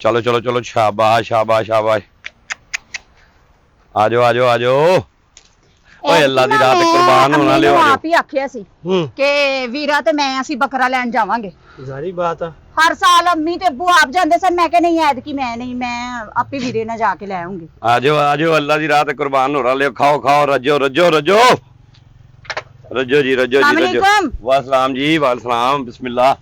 चलो चलो चलो शाबाश शाबाश शाबाश आजो आजो आजो ओए अल्लाह दी रात कुर्बान होना लियो आप ही आखिया सी कि वीरा ते मैं असी बकरा लैन जावांगे जारी बात है हर साल अम्मी ते अब्बू आप जांदे सन मैं के नहीं ऐद की मैं नहीं मैं आपे वीरे ना जाके ले आऊंगी आजो आजो अल्लाह दी रात कुर्बान होना लियो खाओ खाओ रजो रजो रजो रजो जी रजो जी रजो वासलाम जी वासलाम बिस्मिल्लाह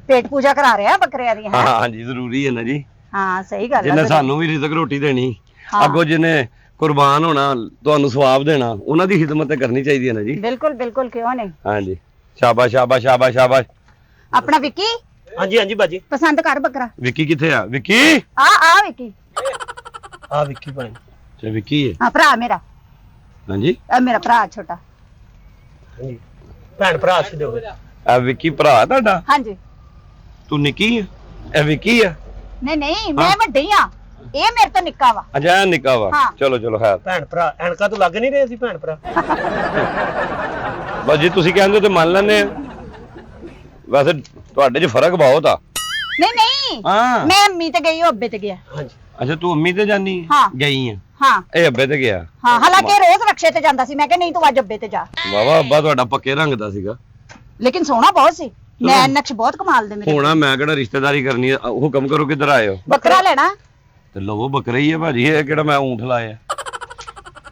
पेट पूजा करा रहे हैं बकरियां दी हां जी जरूरी है ना जी हां सही गल है जिन्ने सानू भी रिज़क रोटी देनी हाँ। अगो जिन्ने कुर्बान होना ਤੁਹਾਨੂੰ ਸਵਾਬ ਦੇਣਾ ਉਹਨਾਂ ਦੀ ਖਿਦਮਤ ਕਰਨੀ ਚਾਹੀਦੀ ਹੈ ਨਾ ਜੀ बिल्कुल बिल्कुल क्यों नहीं हां जी शाबाश शाबाश शाबाश शाबाश अपना विक्की हाँ जी बाजी पसंद कर बकरा विक्की किथे आ विक्की आ विक्की आ विक्की भाई अच्छा विक्की है हां भरा मेरा हां जी मेरा भरा छोटा हाँ जी भैन भरा से दोगे आ विक्की भरा ਤੁਹਾਡਾ हां जी तू निक्की है ए विक्की है नहीं नहीं मैं ਵੱਡੀ ਆ ਇਹ ਮੇਰੇ ਤੋਂ ਨਿੱਕਾ ਵਾ अच्छा निक्का वा हाँ। चलो चलो खैर भैन भरा एनका तो लग नहीं रहे सी भैन भरा बस जी ਤੁਸੀਂ ਕਹਿੰਦੇ ਤੇ ਮੰਨ ਲੈਣੇ ਆ ਵੈਸੇ ਤੁਹਾਡੇ 'ਚ ਫਰਕ ਬਹੁਤ ਆ नहीं नहीं ਹਾਂ मैं अम्मी ते गई हूं अब्बे ते गया हाँ जी ਅੱਛਾ ਤੂੰ ਅੰਮੀ ਤੇ ਜਾਨੀ हाँ ਗਈ ਆ हाँ ਇਹ ਅੱਬੇ ਤੇ ਗਿਆ हाँ हालांकि रोज रक्षे ते जांदा सी मैं के नहीं तू आज अब्बे ते जा ਵਾਵਾ ਅੱਬਾ ਤੁਹਾਡਾ ਪੱਕੇ ਰੰਗ ਦਾ ਸੀਗਾ लेकिन सोना बहुत सी मैं नक्श बहुत कमाल दे मेरे ਹੋਣਾ ਮੈਂ ਕਿਹੜਾ ਰਿਸ਼ਤੇਦਾਰੀ ਕਰਨੀ ਆ ਹੁਕਮ ਕਰੋ ਕਿੱਧਰ ਆਏ ਹੋ बकरा लेना ਤੇ ਲਵੋ ਬੱਕਰਾ ਹੀ ਹੈ ਭਾਜੀ ਇਹ ਕਿਹੜਾ ਮੈਂ ਊਂਠ ਲਾਇਆ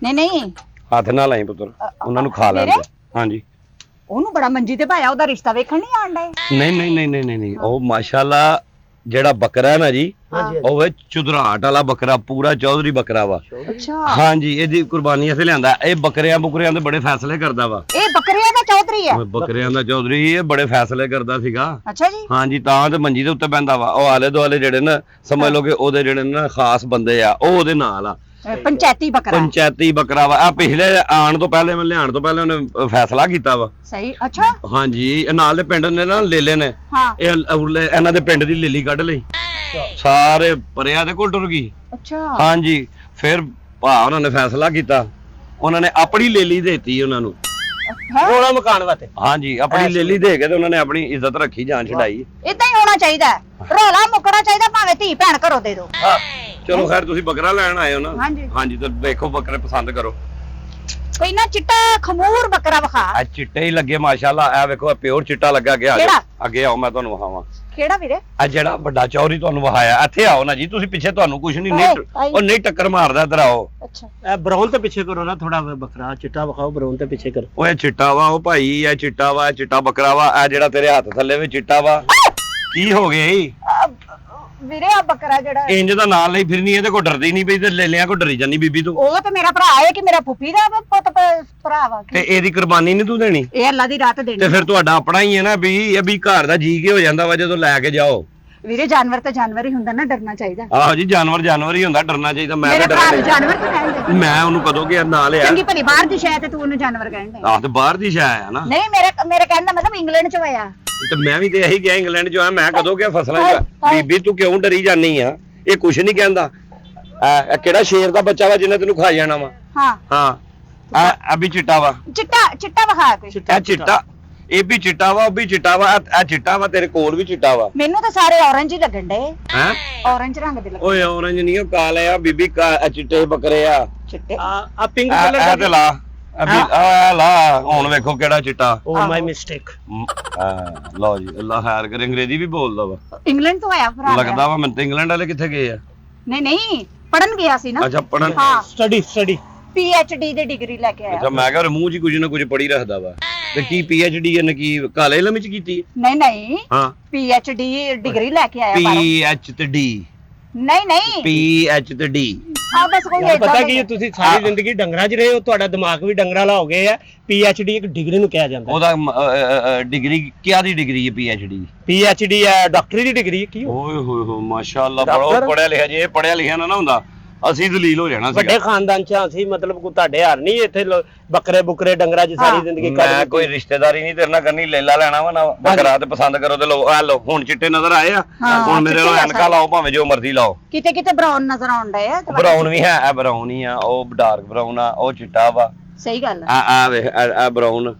नहीं नहीं ਹੱਥ ਨਾਲ ਲਾਈ ਪੁੱਤਰ ਉਹਨਾਂ ਨੂੰ ਖਾ ਲੈਣ ਦੇ ਹਾਂਜੀ ਉਹਨੂੰ ਬੜਾ ਮੰਜੀ ਤੇ ਪਾਇਆ ਉਹਦਾ ਰਿਸ਼ਤਾ ਵੇਖਣ ਨਹੀਂ ਆਣ ਡਏ ਨਹੀਂ ਨਹੀਂ ਨਹੀਂ ਨਹੀਂ ਨਹੀਂ ਉਹ ਮਾਸ਼ਾਅੱਲਾ ਜਿਹੜਾ ਬੱਕਰਾ ਹੈ ਨਾ ਜੀ हाँ जी ਉਹ ਵੇ ਚੁਦਰਾਟ ਵਾਲਾ ਬੱਕਰਾ ਪੂਰਾ ਚੌਧਰੀ ਬੱਕਰਾ ਵਾ ਅੱਛਾ ਹਾਂਜੀ ਇਹਦੀ ਕੁਰਬਾਨੀ ਅਸੀਂ ਲਿਆਂਦਾ ਇਹ ਬੱਕਰਿਆਂ ਦੇ ਬੜੇ ਫੈਸਲੇ ਕਰਦਾ ਵਾ ਇਹ ਬੱਕਰੀਆਂ ਦਾ ਚੌਧਰੀ ਹੈ ਬੱਕਰਿਆਂ ਦਾ ਚੌਧਰੀ ਇਹ ਬੜੇ ਫੈਸਲੇ ਕਰਦਾ ਸੀਗਾ ਅੱਛਾ ਜੀ ਹਾਂਜੀ ਤਾਂ ਤੇ ਮੰਜੀ ਦੇ ਉੱਤੇ ਬੈੰਦਾ ਵਾ ਉਹ ਆਲੇ ਦੁਆਲੇ ਜਿਹੜੇ ਨਾ ਸਮਝ ਲਓ ਕਿ ਉਹਦੇ ਜਿਹੜੇ ਨਾ ਖਾਸ ਬੰਦੇ ਆ ਉਹ ਉਹਦੇ ਨਾਲ ਆ ਪੰਚਾਇਤੀ ਬੱਕਰਾ ਪੰਚਾਇਤੀ ਬੱਕਰਾ ਵਾ ਆ ਪਿਛਲੇ ਆਉਣ ਤੋਂ ਪਹਿਲੇ ਮੈਂ ਲਿਆਉਣ ਤੋਂ ਪਹਿਲੇ ਉਹਨੇ ਫੈਸਲਾ ਕੀਤਾ ਵਾ ਸਹੀ ਅੱਛਾ ਹਾਂਜੀ ਇਹ ਨਾਲ ਦੇ ਪਿੰਡ ਨੇ ਨਾ ਲੇਲੇ ਨੇ ਹਾਂ ਇਹਨਾਂ ਦੇ ਪਿੰਡ ਦੀ ਲੇਲੀ ਕੱਢ ਲਈ ਸਾਰੇ ਪਰਿਆਂ ਦੇ ਕੋਲ ਟੁਰ ਗਈ ਅੱਛਾ ਹਾਂਜੀ ਫਿਰ ਭਾ ਉਹਨਾਂ ਨੇ ਫੈਸਲਾ ਕੀਤਾ ਉਹਨਾਂ ਨੇ ਆਪਣੀ ਲੇਲੀ ਦੇਤੀ ਉਹਨਾਂ ਨੂੰ रोड़ा मकान वाते ਹਾਂਜੀ ਆਪਣੀ ਲੇਲੀ ਦੇ ਕੇ ਤੇ ਉਹਨਾਂ ਨੇ ਆਪਣੀ ਇੱਜ਼ਤ ਰੱਖੀ ਜਾਨ ਛਡਾਈ ਇਦਾਂ ਹੀ ਹੋਣਾ ਚਾਹੀਦਾ ਹੈ ਰੋਲਾ ਮੁੱਕਣਾ ਚਾਹੀਦਾ ਭਾਵੇਂ ਧੀ ਭੈਣ ਘਰੋਂ ਦੇ ਦਿਓ ਚਲੋ ਖੈਰ ਤੁਸੀਂ ਬੱਕਰਾ ਲੈਣ ਆਏ ਹੋ ਨਾ ਹਾਂਜੀ ਹਾਂਜੀ ਤੇ ਦੇਖੋ ਬੱਕਰੇ ਪਸੰਦ ਕਰੋ ਕੋਈ ਨਾ ਚਿੱਟਾ ਖਮੂਰ ਬੱਕਰਾ ਵਿਖਾ ਆ ਚਿੱਟੇ ਹੀ ਲੱਗੇ ਮਾਸ਼ਾਅੱਲਾ ਆ ਵੇਖੋ ਇਹ ਪਿਓਰ ਚਿੱਟਾ ਲੱਗਾ ਅੱਗੇ ਆ ਜਾਓ ਅੱਗੇ ਆਓ ਮੈਂ ਤੁਹਾਨੂੰ ਵਿਖਾਵਾਂ ਕਿਹੜਾ ਵੀਰੇ ਆ ਜਿਹੜਾ ਵੱਡਾ ਚੌਰੀ ਤੁਹਾਨੂੰ ਵਹਾਇਆ ਇੱਥੇ ਆਓ ਨਾ ਜੀ ਤੁਸੀਂ ਪਿੱਛੇ ਤੁਹਾਨੂੰ ਕੁਝ ਨਹੀਂ ਉਹ ਨਹੀਂ ਟੱਕਰ ਮਾਰਦਾ ਇੱਧਰ ਆਓ ਅੱਛਾ ए ब्राउन तो पीछे करो ना थोड़ा बकरा चिट्टा बखाओ ब्राउन तो पीछे करो ਓਏ ਚਿੱਟਾ ਵਾ ਉਹ ਭਾਈ ਇਹ ਚਿੱਟਾ ਵਾ ਇਹ ਚਿੱਟਾ ਬੱਕਰਾ ਵਾ ਆ ਜਿਹੜਾ ਤੇਰੇ ਹੱਥ ਥੱਲੇ ਵੀ ਚਿੱਟਾ ਵਾ ਕੀ ਹੋ ਗਿਆ ਈ ਵੀਰੇ ਆ ਬੱਕਰਾ ਜਿਹੜਾ ਇੰਜ ਦਾ ਨਾਲ ਲਈ ਫਿਰਨੀ ਇਹਦੇ ਕੋ ਡਰਦੀ ਨਹੀਂ ਪਈ ਤੇ ਲੈ ਲਿਆ ਕੋ ਡਰੀ ਜਾਨੀ ਬੀਬੀ ਤੂੰ ਉਹ ਤੇ ਮੇਰਾ ਭਰਾ ਹੈ ਕਿ ਮੇਰਾ ਫੁੱਫੀ ਦਾ ਪੁੱਤ ਭਰਾ ਵਾ ਤੇ ਇਹਦੀ ਕੁਰਬਾਨੀ ਨਹੀਂ ਤੂੰ ਦੇਣੀ ਇਹ ਅੱਲਾ ਦੀ ਰਾਤ ਦੇਣੀ ਤੇ ਫਿਰ ਤੁਹਾਡਾ ਆਪਣਾ ਹੀ ਹੈ ਨਾ ਵੀ ਇਹ ਵੀ ਘਰ ਦਾ ਜੀ ਕੇ ਹੋ ਜਾਂਦਾ ਵਾ ਜਦੋਂ ਲੈ ਕੇ ਜਾਓ ਵੀਰੇ ਜਾਨਵਰ ਤਾਂ ਜਾਨਵਰ ਹੀ ਹੁੰਦਾ ਨਾ ਡਰਨਾ ਚਾਹੀਦਾ ਆਹੋ ਜੀ ਜਾਨਵਰ ਹੀ ਹੁੰਦਾ ਡਰਨਾ ਚਾਹੀਦਾ ਮੈਂ ਮੇਰੇ ਤਾਂ ਭਰਾ ਨੂੰ ਡਰਨਾ ਜਾਨਵਰ ਕਿਉਂ ਕਹਿੰਦੇ ਮੈਂ ਉਹਨੂੰ ਕਦੋਂ ਕਿ ਨਾਲ ਆ ਚੰਗੀ ਭਲੀ ਬਾਹਰ ਦੀ ਸ਼ਾਇਦ ਤੂੰ ਉਹਨੂੰ ਜਾਨਵਰ ਕਹਿੰਦੇ ਆਹ ਤੇ ਬਾਹਰ ਦੀ ਸ਼ਾਇ ਆ ਨਾ ਨਹੀਂ ਮੇਰੇ ਕਹਿਣ ਦਾ ਮਤਲਬ ਇੰਗਲੈਂਡ ਚ ਹੋਇਆ ਤੇ ਮੈਂ ਵੀ ਤੇ ਇਹੀ ਗਿਆ ਇੰਗਲੈਂਡ ਚ ਆ ਮੈਂ ਕਦੋਂ ਗਿਆ ਫਸਲਾਂ ਚ ਬੀਬੀ ਤੂੰ ਕਿਉਂ ਡਰੀ ਜਾਨੀ ਆ ਇਹ ਕੁਛ ਨਹੀਂ ਕਹਿੰਦਾ ਇਹ ਕਿਹੜਾ ਸ਼ੇਰ ਦਾ ਬੱਚਾ ਵਾ ਜਿਹਨੇ ਤੈਨੂੰ ਖਾ ਜਾਣਾ ਵਾ ਹਾਂ ਹਾਂ ਆ ਵੀ ਚਿੱਟਾ ਵਾ ਚਿੱਟਾ ਵਿਖਾ ਕੋਈ ਇਹ ਚਿੱਟਾ ਇਹ ਵੀ ਚਿੱਟਾ ਵਾ ਉਹ ਵੀ ਚਿੱਟਾ ਵਾ ਆ ਚਿੱਟਾ ਵਾ ਤੇਰੇ ਕੋਲ ਵੀ ਚਿੱਟਾ ਵਾ ਮੈਨੂੰ ਤਾਂ ਸਾਰੇ ਔਰੰਜ ਹੀ ਲੱਗਣ ਡੇ ਹੈ ਔਰੰਜ ਰੰਗ ਦੇ ਲੱਗੇ ਓਏ ਔਰੰਜ ਨਹੀਂ ਉਹ ਕਾਲੇ ਆ ਬੀਬੀ ਚਿੱਟੇ ਬੱਕਰੇ ਆ ਚਿੱਟੇ आ पिंक ਇਹ कलर ਤੇ ਲਾ ਅਭੀ ਆ ਲਾ ਹੁਣ ਵੇਖੋ ਕਿਹੜਾ ਚਿੱਟਾ ओ माय मिस्टेक ਲਓ ਜੀ ਅੱਲਾ ਖੈਰ ਕਰੇ ਅੰਗਰੇਜ਼ੀ ਵੀ ਬੋਲਦਾ ਵਾ ਇੰਗਲੈਂਡ ਤੋਂ ਆਇਆ ਭਰਾ ਲੱਗਦਾ ਵਾ ਮੈਨੂੰ ਤੇ ਇੰਗਲੈਂਡ ਵਾਲੇ ਕਿੱਥੇ ਗਏ ਆ ਨਹੀਂ ਪੜਨ ਗਿਆ ਸੀ ਨਾ ਅੱਛਾ ਪੜਨ ਹਾਂ स्टडी PhD ਦੀ ਡਿਗਰੀ ਲੈ ਕੇ ਆਇਆ ਅੱਛਾ ਮੈਂ ਕਿਹਾ ਮੂੰਹ 'ਚ ਕੁਝ ਨਾ ਕੁਝ ਪੜੀ ਰੱਖਦਾ ਵਾ ਤੇ ਕੀ PhD ਇਹਨੇ ਕੀ ਕਾਲੇ ਇਲਮ ਵਿੱਚ ਕੀਤੀ ਨਹੀਂ ਹਾਂ PhD ਡਿਗਰੀ ਲੈ ਕੇ ਆਇਆ ਬਾਹਰੋਂ PH ਤੇ D ਨਹੀਂ PH ਤੇ D ਹਾਂ ਬਸ ਕੋਈ ਏਦਾਂ पता ਦਾ कि ਤੁਸੀਂ ਸਾਰੀ ਜ਼ਿੰਦਗੀ ਡੰਗਰਾਂ 'ਚ ਰਹੇ ਹੋ ਤੁਹਾਡਾ ਦਿਮਾਗ ਵੀ ਡੰਗਰਾਂ ਵਾਲਾ ਹੋ ਗਿਆ ਹੈ PhD ਇੱਕ ਡਿਗਰੀ ਨੂੰ ਕਿਹਾ ਜਾਂਦਾ ਉਹਦਾ ਡਿਗਰੀ ਕਿਆ ਦੀ ਡਿਗਰੀ ਹੈ PhD PhD ਹੈ ਡਾਕਟਰੀ ਦੀ ਡਿਗਰੀ ਕੀ ਓਏ ਹੋਏ ਹੋਏ ਮਾਸ਼ਾਅੱਲਾ ਬੜਾ ਪੜਿਆ ਲਿਖਿਆ ਜੇ ਪੜਿਆ ਲਿਖਿਆ ਨਾ ਹੁੰਦਾ ਅਸੀਂ ਦਲੀਲ ਹੋ ਜਾਣਾ ਵੱਡੇ ਖਾਨਦਾਨ 'ਚ ਅਸੀਂ ਮਤਲਬ ਕੋ ਤੁਹਾਡੇ ਹਾਰ ਨਹੀਂ ਇੱਥੇ ਬੱਕਰੇ ਬੁਕਰੇ ਡੰਗਰਾਂ 'ਚ ਸਾਰੀ ਜ਼ਿੰਦਗੀ ਮੈਂ ਕੋਈ ਰਿਸ਼ਤੇਦਾਰੀ ਨਹੀਂ ਤੇਰੇ ਨਾਲ ਕਰਨੀ ਲੈਲਾ ਲੈਣਾ ਵਾ ਨਾ ਬੱਕਰਾ ਤੇ ਪਸੰਦ ਕਰੋ ਤੇ ਲਓ ਆ ਲਓ ਹੁਣ ਚਿੱਟੇ ਨਜ਼ਰ ਆਏ ਆ ਹੁਣ ਮੇਰੇ ਨਾਲ ਐਨਕਾ ਲਾਓ ਭਾਵੇਂ ਜੋ ਮਰਜ਼ੀ ਲਾਓ ਕਿਤੇ ਬਰਾਊਨ ਨਜ਼ਰ ਆਉਣ ਡਏ ਆ ਬਰਾਊਨ ਵੀ ਹੈ ਇਹ ਬਰਾਊਨ ਹੀ ਆ ਉਹ ਡਾਰਕ ਬਰਾਊਨ ਆ ਉਹ ਚਿੱਟਾ ਵਾ ਸਹੀ ਗੱਲ ਆ ਆ ਵੇਖ ਆ ਬਰਾਊਨ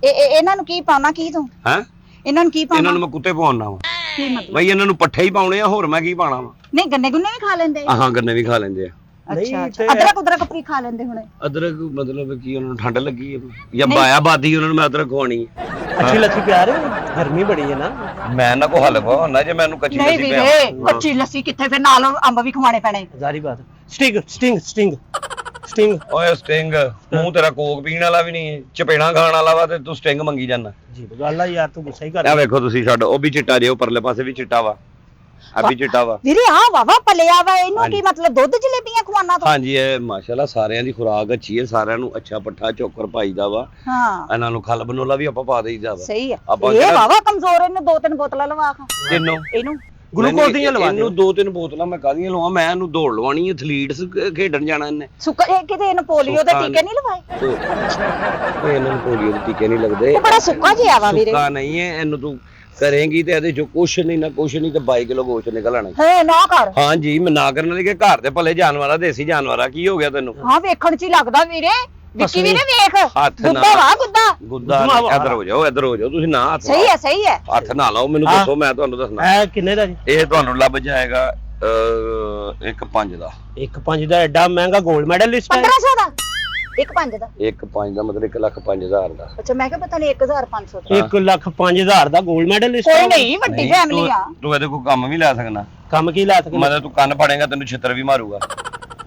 ਇਹਨਾਂ ਨੂੰ ਕੀ ਪਾਉਣਾ ਕੀ ਤੂੰ ਹੈ ਇਹਨਾਂ ਨੂੰ ਕੀ ਪਾਉਣਾ ਇਹਨਾਂ ਨੂੰ ਮੈਂ ਕੁੱਤੇ ਪਾਉਣਾ ਵਾ ਕੀ ਮਤਲਬ? ਬਈ ਇਹਨਾਂ ਨੂੰ ਪੱਠੇ ਹੀ ਪਾਉਣੇ ਆ, ਹੋਰ ਮੈਂ ਕੀ ਪਾਣਾ ਵਾ। ਨਹੀਂ ਗੰਨੇ ਗੁੰਨੇ ਵੀ ਖਾ ਲੈਂਦੇ ਹਾਂ ਗੰਨੇ ਵੀ ਖਾ ਲੈਂਦੇ ਆ। ਅੱਛਾ ਅਦਰਕ ਉਦਰਕ ਵੀ ਖਾ ਲੈਂਦੇ ਹੁਣੇ? ਅਦਰਕ ਮਤਲਬ ਕੀ ਉਹਨਾਂ ਨੂੰ ਠੰਡ ਲੱਗੀ ਹੈ ਜਾਂ ਬਾਇਆ ਬਾਦੀ ਉਹਨਾਂ ਨੂੰ ਮੈਂ ਅਦਰਕ ਖਵਾਉਣੀ ਹੈ। ਕੱਚੀ ਲੱਸੀ ਪਿਆ ਰਹੇ ਹੋ? ਗਰਮੀ ਬੜੀ ਹੈ ਨਾ। ਮੈਂ ਨਾ ਕੋ ਹੱਲ ਪਾਉਣਾ ਜੇ ਮੈਨੂੰ ਕੱਚੀ ਨਹੀਂ ਲੱਸੀ ਵੀਰੇ ਕੱਚੀ ਲੱਸੀ ਕਿੱਥੇ, ਫਿਰ ਨਾਲ ਅੰਬ ਵੀ ਖਵਾਣੇ ਪੈਣੇ। ਜ਼ਾਰੀ ਬਾਤ। ਸਟਿੰਗ ਓਏ ਸਟਿੰਗ, ਮੂੰਹ ਤੇਰਾ ਕੋਕ ਪੀਣ ਵਾਲਾ ਵੀ ਨਹੀਂ, ਚਪੇੜਾ ਖਾਣ ਵਾਲਾ ਵਾ ਤੇ ਤੂੰ ਸਟਿੰਗ ਮੰਗੀ ਜਾਂਦਾ। ਜੀ ਗੱਲ ਆ ਯਾਰ, ਤੂੰ ਗੁੱਸਾ ਹੀ ਕਰ। ਆ ਵੇਖੋ ਤੁਸੀਂ ਛੱਡ, ਉਹ ਵੀ ਚਿੱਟਾ ਜੇ, ਉਹ ਪਰਲੇ ਪਾਸੇ ਵੀ ਚਿੱਟਾ ਵਾ, ਆ ਵੀ ਚਿੱਟਾ ਵਾ। ਵੀਰੇ ਆ ਵਾਵਾ ਪਲਿਆ ਵਾ, ਇਹਨੂੰ ਕੀ ਮਤਲਬ ਦੁੱਧ ਜਲੇਬੀਆਂ ਖਵਾਉਣਾ ਤੂੰ? ਹਾਂਜੀ ਇਹ ਮਾਸ਼ਾਅੱਲਾ ਸਾਰਿਆਂ ਦੀ ਖੁਰਾਕ ਅੱਛੀ ਹੈ, ਸਾਰਿਆਂ ਨੂੰ ਅੱਛਾ ਪੱਠਾ ਚੋਕਰ ਪਾਈਦਾ ਵਾ। ਹਾਂ ਇਹਨਾਂ ਨੂੰ ਖਲ ਬਨੋਲਾ ਵੀ ਆਪਾਂ ਪਾ ਦੇਈਦਾ ਵਾ। ਸਹੀ ਆ। ਆਪਾਂ ਇਹ ਕਿਹੜਾ- ਵਾਵਾ ਕਮਜ਼ੋਰ, ਇਹਨੂੰ 2-3 ਬੋਤਲਾਂ ਲਵਾ ਖਾ ਕਿੰਨੋ ਇਹਨੂੰ। ਗਲੂਕੋਜ਼ ਦੀਆਂ ਲਵਾ ਦੇ। ਇਹਨੂੰ 2-3 ਬੋਤਲਾਂ ਮੈਂ ਕਾਹਦੀਆਂ ਲਵਾਂ, ਮੈਂ ਇਹਨੂੰ ਦੌੜ ਲਵਾਣੀ, ਐਥਲੀਟਸ ਖੇਡਣ ਜਾਣਾ ਇਹਨੇ। ਸੁੱਕਾ ਇਹ ਕਿਤੇ ਇਹਨੂੰ ਪੋਲੀਓ ਦੇ ਟੀਕੇ ਨਹੀਂ ਲਵਾਏ? ਓਏ ਇਹਨਾਂ ਨੂੰ ਪੋਲੀਓ ਦੇ ਟੀਕੇ ਨਹੀਂ ਲੱਗਦੇ। ਉਹ ਬੜਾ ਸੁੱਕਾ ਜਿਹਾ ਵਾ ਵੀਰੇ। ਸੁੱਕਾ ਨਹੀਂ ਹੈ, ਇਹਨੂੰ ਤੂੰ ਕਰੇਂਗੀ ਤੇ ਇਹਦੇ ਚੋਂ ਕੁਛ ਨਹੀਂ ਤੇ 22 ਕਿਲੋ ਗੋਸ਼ਤ ਨਿਕਲ ਆਣਾ। ਹੈ ਨਾ ਕਰ। ਹਾਂਜੀ ਮੈਂ ਨਾ ਕਰਨ ਵਾਲੀ ਕਿ ਘਰ ਦੇ ਭਲੇ ਜਾਨਵਰ ਆ, ਦੇਸੀ ਜਾਨਵਰ ਆ, ਕੀ ਹੋ ਗਿਆ ਤੈਨੂੰ? ਹਾਂ ਵੇਖਣ ਚ ਹੀ ਲੱਗਦਾ ਵੀਰੇ। ਵਿੱਕੀ ਵੀਰੇ ਵੇਖ, ਹੱਥ ਗੁੱਦਾ ਨਾਲ- ਵਾ ਗੁੱਦਾ। ਗੁੱਦਾ ਇੱਧਰ ਹੋ ਜਾਓ, ਇੱਧਰ ਹੋ ਜਾਓ, ਤੁਸੀਂ ਨਾ ਹੱਥ ਸਹੀ ਹੈ ਸਹੀ ਹੈ। ਹੱਥ ਨਾ ਲਾਓ, ਮੈਨੂੰ ਦੱਸੋ ਮੈਂ ਤੁਹਾਨੂੰ ਦੱਸਣਾ। ਇਹ ਕਿੰਨੇ ਦਾ ਜੀ? ਇਹ ਤੁਹਾਨੂੰ ਲੱਭ ਜਾਏਗਾ 1.5 ਦਾ। 1.5 ਦਾ ਐਡਾ ਮਹਿੰਗਾ 골ਡ ਮੈਡਲਿਸਟ ਹੈ। 1500 ਦਾ 1.5 ਦਾ। 1.5 ਦਾ ਮਤਲਬ 1,05,000 ਦਾ। ਅੱਛਾ ਮੈਂ ਕਿਹਾ ਪਤਾ ਨਹੀਂ 1500 ਦਾ। 1,05,000 ਦਾ 골ਡ ਮੈਡਲਿਸਟ। ਕੋਈ ਨਹੀਂ ਵੱਡੀ ਨਹੀਂ, ਫੈਮਿਲੀ ਆ। ਤੂੰ ਇਹਦੇ ਕੋਲ ਕੰਮ ਵੀ ਲੈ ਸਕਣਾ। ਕੰਮ ਕੀ ਲੈ ਸਕਦਾ? ਮਤਲਬ ਤੂੰ ਕੰਨ ਫੜੇਗਾ ਤੈਨੂੰ ਛਿੱਤਰ ਵੀ ਮਾਰੂਗਾ।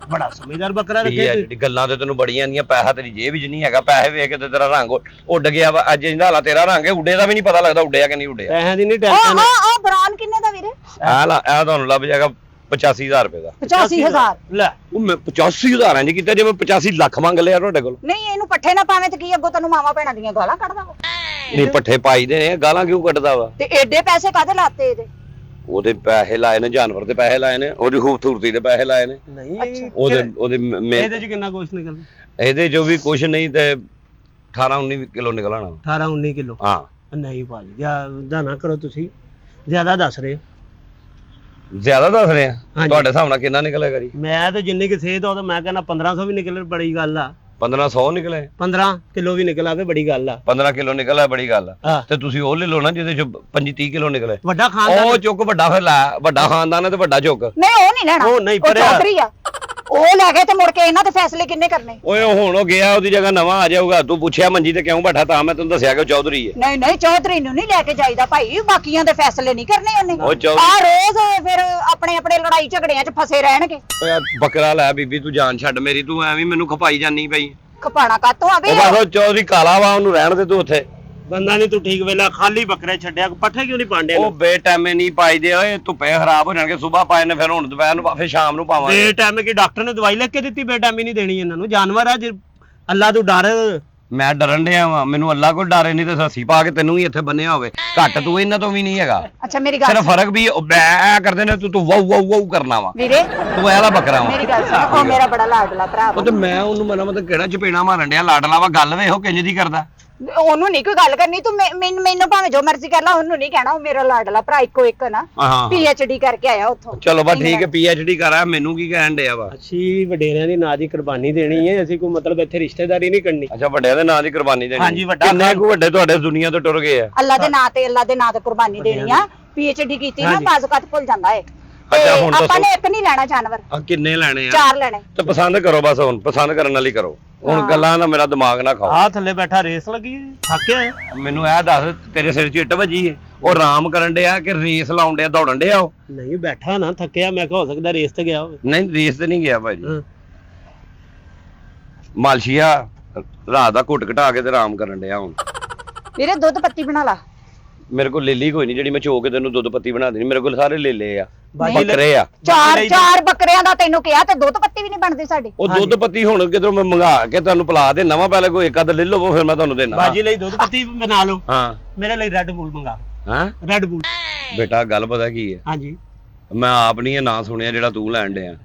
ਬੜਾ ਸਮਝਦਾਰ ਬੱਕਰਾ ਇਹ ਰੱਖਿਆ ਹੈ ਜਿਹੜੀ ਗੱਲਾਂ ਤੇ ਤੈਨੂੰ ਬੜੀਆਂ ਆਂਦੀਆਂ, ਪੈਸਾ ਤੇਰੀ ਜੇਬ ਵਿੱਚ ਨਹੀਂ ਹੈਗਾ, ਪੈਸੇ ਵੇਖ ਕੇ ਤੇ ਤੇਰਾ ਰੰਗ ਉੱਡ ਗਿਆ ਵਾ। ਅੱਜ ਇਹਦਾ ਹਾਲਾ ਤੇਰਾ ਰੰਗ ਹੈ, ਉੱਡੇ ਦਾ ਵੀ ਨਹੀਂ ਪਤਾ ਲੱਗਦਾ ਉੱਡਿਆ ਕਿ ਨਹੀਂ ਉੱਡਿਆ। ਪੈਸਿਆਂ ਦੀ ਨਹੀਂ ਉਹ ਟੈਨਸ਼ਨ। ਆ ਬਰਾਨ ਕਿੰਨੇ ਦਾ ਵੀਰੇ? ਇਹ ਤੁਹਾਨੂੰ ਲੱਭ ਜਾਏਗਾ 85,000 ਰੁਪਏ ਦਾ। 85000। ਲੈ ਉਹ ਮੈਂ 85,000 ਇੰਜ ਕੀਤਾ ਜਿਵੇਂ 85 ਲੱਖ ਮੰਗ ਲਿਆ ਤੁਹਾਡੇ ਕੋਲ। ਨਹੀਂ ਇਹਨੂੰ ਪੱਠੇ ਨਾ ਪਾਵੇਂ ਤੇ ਕੀ ਅੱਗੋਂ ਤੈਨੂੰ ਮਾਵਾ ਭੈਣਾਂ ਦੀਆਂ ਗਾਲਾਂ ਕੱਢਦਾ ਵਾ। ਨਹੀਂ ਪੱਠੇ ਪਾਈਦੇ ਨੇ, ਗਾਲਾਂ ਕਿਉਂ ਕੱਢਦਾ ਵਾ? ਤੇ ਐਡੇ ਪੈਸੇ ਕਾਹਦੇ ਲਾਤੇ ਇਹਦੇ? ਉਹਦੇ ਪੈਸੇ ਲਾਏ ਨੇ, ਜਾਨਵਰ ਦੇ ਪੈਸੇ ਲਾਏ ਨੇ, ਉਹਦੀ ਖੂਬਸੂਰਤੀ ਦੇ ਪੈਸੇ ਲਾਏ ਨੇ, ਨਹੀਂ ਉਹਦੇ ਇਹਦੇ ਚ ਕਿੰਨਾ ਕੁਛ ਨਿਕਲਦਾ? ਇਹਦੇ ਜੋ ਵੀ ਕੁਛ ਨਹੀਂ ਤੇ 18-19 ਕਿਲੋ ਨਿਕਲਣਾ। 18-19 ਕਿਲੋ? ਹਾਂ ਨਹੀਂ ਭਾਜੀ ਜਿਆਦਾ ਨਾ ਕਰੋ, ਤੁਸੀਂ ਜ਼ਿਆਦਾ ਦੱਸ ਰਹੇ ਹੋ। ਜ਼ਿਆਦਾ ਦੱਸ ਰਿਹਾ ਹਾਂਜੀ। ਤੁਹਾਡੇ ਹਿਸਾਬ ਨਾਲ ਕਿੰਨਾ ਨਿਕਲੇਗਾ ਜੀ? ਮੈਂ ਤਾਂ ਜਿੰਨੀ ਕਿ ਸਿਹਤ ਉਹ ਤਾਂ ਮੈਂ ਕਹਿੰਦਾ 1500 ਵੀ ਨਿਕਲੇ ਬੜੀ ਗੱਲ ਆ। 1500 ਨਿਕਲੇ? 15 ਕਿਲੋ ਵੀ ਨਿਕਲ ਆਵੇ ਬੜੀ ਗੱਲ ਆ। 15 ਕਿਲੋ ਨਿਕਲਿਆ ਬੜੀ ਗੱਲ ਆ। ਹਾਂ। ਤੇ ਤੁਸੀਂ ਉਹ ਲੈ ਲਓ ਨਾ ਜਿਹਦੇ ਚ 25-30 ਕਿਲੋ ਨਿਕਲੇ। ਵੱਡਾ ਖਾਨਦਾਨ। ਉਹ ਚੁੱਕ ਵੱਡਾ, ਫਿਰ ਲੈ ਵੱਡਾ ਖਾਨਦਾਨ ਹੈ ਤੇ ਵੱਡਾ ਚੁੱਕ। ਨਹੀਂ ਉਹ ਨਹੀਂ ਲੈਣਾ। ਉਹ ਨਹੀਂ ਉਹ ਭਰਿਆ। ਚੌਧਰੀ ਆ। ਉਹ ਲੈ ਕੇ ਤੇ ਮੁੜ ਕੇ ਇਹਨਾਂ ਦੇ ਫੈਸਲੇ ਕਿੰਨੇ ਕਰਨੇ? ਓਏ ਹੁਣ ਉਹ ਗਿਆ, ਉਹਦੀ ਜਗ੍ਹਾ ਨਵਾਂ ਆ ਜਾਊਗਾ। ਤੂੰ ਪੁੱਛਿਆ ਮੰਜੀ ਤੇ ਕਿਉਂ ਬੈਠਾ, ਤਾਂ ਮੈਂ ਤੈਨੂੰ ਦੱਸਿਆ ਕਿ ਉਹ ਚੌਧਰੀ ਹੈ। ਨਹੀਂ ਨਹੀਂ ਚੌਧਰੀ ਨੂੰ ਨਹੀਂ ਲੈ ਕੇ ਜਾਈਦਾ ਭਾਈ, ਬਾਕੀਆਂ ਦੇ ਫੈਸਲੇ ਨਹੀਂ ਕਰਨੇ ਉਹਨੇ। ਉਹ ਚੌਧਰੀ- ਆ ਰੋਜ਼ ਫਿਰ ਆਪਣੇ ਆਪਣੇ ਲੜਾਈ ਝਗੜਿਆਂ 'ਚ ਫਸੇ ਰਹਿਣਗੇ। ਓਏ ਯਾਰ ਬੱਕਰਾ ਲੈ ਬੀਬੀ, ਤੂੰ ਜਾਨ ਛੱਡ ਮੇਰੀ, ਤੂੰ ਐਵੇਂ ਮੈਨੂੰ ਖਪਾਈ ਜਾਨੀ ਪਈ। ਖਪਾਣਾ ਕਾਤੋਂ ਆਵੇ? ਉਹ ਬਸ ਉਹ ਚੌਧਰੀ ਕਾਲਾ ਵਾ, ਉਹਨੂੰ ਰਹਿਣ ਦੇ ਤੂੰ ਉੱਥੇ। ਬੰਦਾ ਨਹੀਂ ਤੂੰ ਠੀਕ ਵੇਲਾ ਖਾਲੀ ਬੱਕਰੇ ਛੱਡਿਆ, ਪੱਠੇ ਕਿਉਂ ਨਹੀਂ ਪਾਉਂਦੇ? ਉਹ ਬੇਟਾਈਮੇ ਨਹੀਂ ਪਾਈਦੇ, ਓਏ ਧੁੱਪੇ ਖਰਾਬ ਹੋ ਜਾਣਗੇ। ਸਵੇਰ ਪਾਏ ਨੇ, ਫਿਰ ਹੁਣ ਦੁਪਹਿਰ ਨੂੰ, ਫਿਰ ਸ਼ਾਮ ਨੂੰ ਪਾਵਾਂਗੇ। ਬੇ ਟਾਈਮ ਕੀ ਡਾਕਟਰ ਨੇ ਦਵਾਈ ਲਿਖ ਕੇ ਦਿੱਤੀ? ਬੇ ਟਾਈਮ ਹੀ ਨਹੀਂ ਦੇਣੀ ਇਹਨਾਂ ਨੂੰ, ਜਾਨਵਰ ਆ ਜੇ। ਅੱਲਾ ਤੋਂ ਡਰ। ਮੈਂ ਡਰਨ ਡਿਆ ਵਾਂ, ਮੈਨੂੰ ਅੱਲਾ ਕੋਈ ਡਰੇ ਨਹੀਂ ਤੇ ਸੱਸੀ ਪਾ ਕੇ ਤੈਨੂੰ ਵੀ ਇੱਥੇ ਬੰਨਿਆ ਹੋਵੇ। ਘੱਟ ਤੂੰ ਇਹਨਾਂ ਤੋਂ ਵੀ ਨਹੀਂ ਹੈਗਾ। ਅੱਛਾ ਮੇਰੀ ਗੱਲ ਸਿਰਫ ਫਰਕ ਵੀ ਉਹ ਬੈ ਕਰਦੇ ਨੇ, ਤੂੰ ਵਾਉ ਵਾਉ ਵਾਉ ਕਰਨਾ ਵਾ। ਵੀਰੇ ਤੂੰ ਇਹਦਾ ਬੱਕਰਾ ਵਾ। ਮੇਰੀ ਗੱਲ ਸੁਣ, ਉਹ ਮੇਰਾ ਬੜਾ ਲਾਡਲਾ ਭਰਾ ਉਹ ਵਾ। ਤੇ ਮੈਂ ਉਹਨੂੰ ਮਤਲਬ ਕਿਹੜਾ ਚਪੇੜਾ ਮਾਰਨ ਡਿਆ, ਲਾਡਲਾ ਵਾ। ਗੱਲ ਵੇਖੋ ਕਿੰਜ ਦੀ ਕਰਦਾ। ਉਹਨੂੰ ਨਹੀਂ ਕੋਈ ਗੱਲ ਕਰਨੀ, ਤੂੰ ਮੈਨੂੰ ਭਾਵੇਂ ਜੋ ਮਰਜ਼ੀ ਕਰ ਲੈ, ਉਹਨੂੰ ਨਹੀਂ ਕਹਿਣਾ। ਉਹ ਮੇਰਾ ਲਾਡਲਾ ਭਰਾ ਇੱਕੋ ਇੱਕ ਨਾ, ਹਾਂ PhD ਕਰਕੇ ਆਇਆ ਉੱਥੋਂ। ਚਲੋ ਬਸ ਠੀਕ ਹੈ, PhD ਕਰ ਆ। ਮੈਨੂੰ ਕੀ ਕਹਿਣ ਡਿਆ ਵਾ? ਅਸੀਂ ਵਡੇਰਿਆਂ ਦੀ ਨਾਂ ਦੀ ਕੁਰਬਾਨੀ ਦੇਣੀ ਹੈ, ਅਸੀਂ ਕੋਈ ਮਤਲਬ ਇੱਥੇ ਰਿਸ਼ਤੇਦਾਰੀ ਨਹੀਂ ਕਰਨੀ। ਅੱਛਾ ਵੱਡਿਆਂ ਦੇ ਨਾਂ ਦੀ ਕੁਰਬਾਨੀ ਦੇਣੀ? ਹਾਂਜੀ, ਵੱਡਾ ਕਿੰਨੇ ਕੁ ਵੱਡੇ ਤੁਹਾਡੇ ਦੁਨੀਆ ਤੋਂ ਟੁਰ ਗਏ ਆ? ਅੱਲਾ ਦੇ ਨਾਂ ਤੇ ਕੁਰਬਾਨੀ ਦੇਣੀ ਆ। PhD ਕੀਤੀ ਨਾ, ਬਾਜ਼ੂਕਾਤ ਭੁੱਲ ਜਾਂਦਾ ਏ। ਅੱਛਾ, ਹੁਣ ਆਪਾਂ ਦੱਸੋ। ਨੇ ਇੱਕ ਨਹੀਂ ਲੈਣਾ ਜਾਨਵਰ, ਆ ਕਿੰਨੇ ਲੈਣੇ ਆ? 4 ਲੈਣੇ। ਤੇ ਪਸੰਦ ਕਰੋ ਬਸ, ਹੁਣ ਪਸੰਦ ਕਰਨ ਵਾਲੀ ਕਰੋ। ਹੁਣ ਗੱਲਾਂ ਨਾ ਮੇਰਾ ਦਿਮਾਗ ਨਾ ਖਾਓ। ਆ ਥੱਲੇ ਬੈਠਾ ਰੇਸ ਲੱਗੀ ਥੱਕਿਆ। ਮੈਨੂੰ ਇਹ ਦੱਸ, ਤੇਰੇ ਸਿਰ 'ਚ ਇੱਟ ਵੱਜੀ ਹੈ? ਉਹ ਆਰਾਮ ਕਰਨ ਡਿਆ ਕਿ ਰੇਸ ਲਾਉਣ ਡਿਆ, ਦੌੜਨ ਡਿਆ? ਉਹ ਨਹੀਂ ਬੈਠਾ ਨਾ, ਥੱਕਿਆ। ਮੈਂ ਕਿਹਾ ਹੋ ਸਕਦਾ ਰੇਸ ਤੇ ਗਿਆ ਹੋਵੇ। ਨਹੀਂ, ਰੇਸ ਤੇ ਨਹੀਂ ਗਿਆ ਭਾਜੀ। ਹਾਂ। ਮਾਲਸ਼ੀਆ ਰਾਤ ਦਾ ਘੁੱਟ ਘਟਾ ਕੇ ਤੇ ਆਰਾਮ ਕਰਨ ਡਿਆ ਹੁਣ। ਵੀਰੇ ਦੁੱਧ ਪੱਤੀ ਬਣਾ ਲਾ। ਮੇਰੇ ਕੋਲ ਲੇਲੀ ਕੋਈ ਨਹੀਂ ਜਿਹੜੀ ਮੈਂ ਚੋ ਕੇ ਤੈਨੂੰ ਦੁੱਧ ਪੱਤੀ ਬਣਾ ਦੇਣੀ। ਮੇਰੇ ਕੋਲ ਸਾਰੇ ਲੇਲੇ ਆ, ਬਾਜੀ ਬੱਕਰੇ ਆ। ਚਾਰ ਬੱਕਰਿਆਂ ਦਾ ਤੈਨੂੰ ਕਿਹਾ ਤੇ ਦੁੱਧ ਪੱਤੀ ਵੀ ਨਹੀਂ ਬਣਦੀ ਸਾਡੀ। ਉਹ ਦੁੱਧ ਪੱਤੀ ਹੁਣ ਕਿਧਰੋਂ ਮੈਂ ਮੰਗਾ ਕੇ ਤੁਹਾਨੂੰ ਪਿਲਾ ਦੇ ਨਵਾਂ। ਪਹਿਲੇ ਕੋਈ ਇੱਕ ਅੱਧ ਲੈ ਲਵੋ, ਫਿਰ ਮੈਂ ਤੁਹਾਨੂੰ ਦੇਣਾ। ਬਾਜੀ ਲਈ ਦੁੱਧ ਪੱਤੀ ਬਣਾ ਲਓ। ਹਾਂ। ਮੇਰੇ ਲਈ ਰੈੱਡ ਬੂਲ ਮੰਗਾ। ਹਾਂ ਰੈੱਡ ਬੂਲ। ਬੇਟਾ ਗੱਲ ਪਤਾ ਕੀ ਹੈ, ਹਾਂਜੀ ਮੈਂ ਆਪ ਨਹੀਂ ਇਹ ਨਾਂ ਸੁਣਿਆ ਜਿਹੜਾ ਤੂੰ ਲੈਣ ਡਿਆ।